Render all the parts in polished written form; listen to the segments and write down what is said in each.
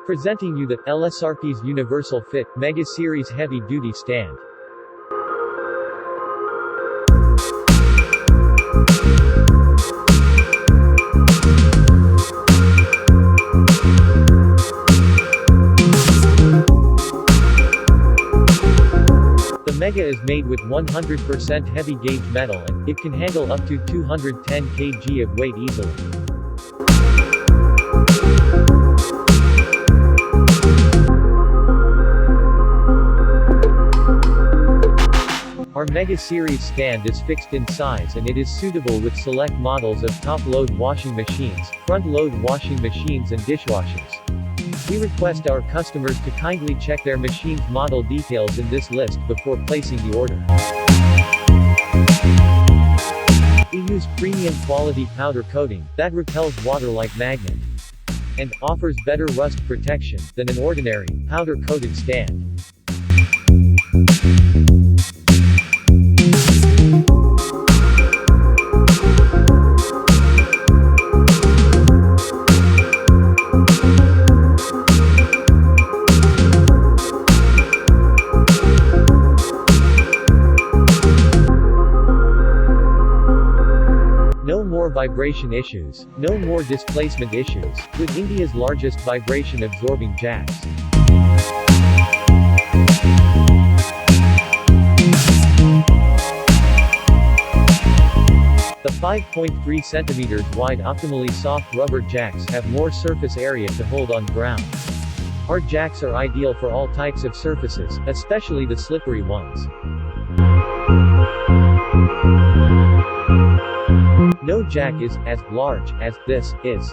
Presenting you the LSRP'S Universal Fit Mega Series Heavy Duty Stand. The Mega is made with 100% heavy gauge metal and it can handle up to 210 kg of weight easily. Our Mega Series stand is fixed in size and it is suitable with select models of top-load washing machines, front-load washing machines and dishwashers. We request our customers to kindly check their machine's model details in this list before placing the order. We use premium quality powder coating that repels water like magnet and offers better rust protection than an ordinary powder-coated stand. No more vibration issues, no more displacement issues, with India's largest vibration-absorbing jacks. The 5.3 cm wide optimally soft rubber jacks have more surface area to hold on ground. Our jacks are ideal for all types of surfaces, especially the slippery ones. No jack is as large as this is.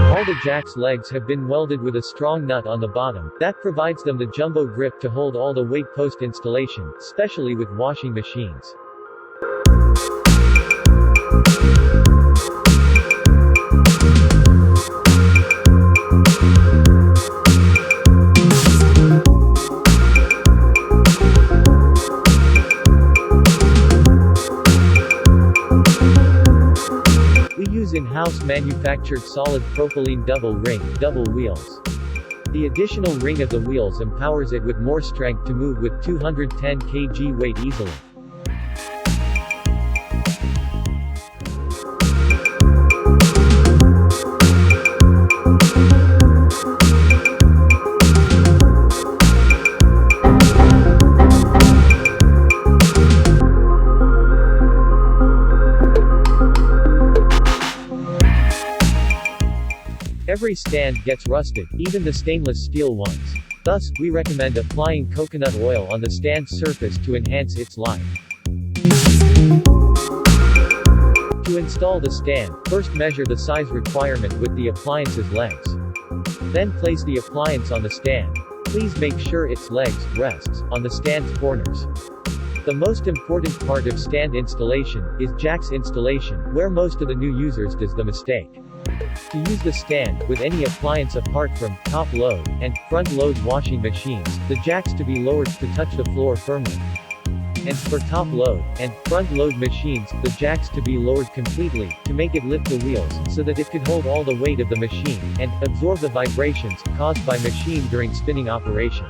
All the jack's legs have been welded with a strong nut on the bottom, that provides them the jumbo grip to hold all the weight post-installation, especially with washing machines. In-house manufactured solid propylene double wheels. The additional ring of the wheels empowers it with more strength to move with 210 kg weight easily. Every stand gets rusted, even the stainless steel ones. Thus, we recommend applying coconut oil on the stand's surface to enhance its life. To install the stand, first measure the size requirement with the appliance's legs. Then place the appliance on the stand. Please make sure its legs rests on the stand's corners. The most important part of stand installation is jacks installation, where most of the new users does the mistake. To use the stand with any appliance apart from top-load and front-load washing machines, the jacks to be lowered to touch the floor firmly. And for top-load and front-load machines, the jacks to be lowered completely to make it lift the wheels so that it could hold all the weight of the machine and absorb the vibrations caused by machine during spinning operation.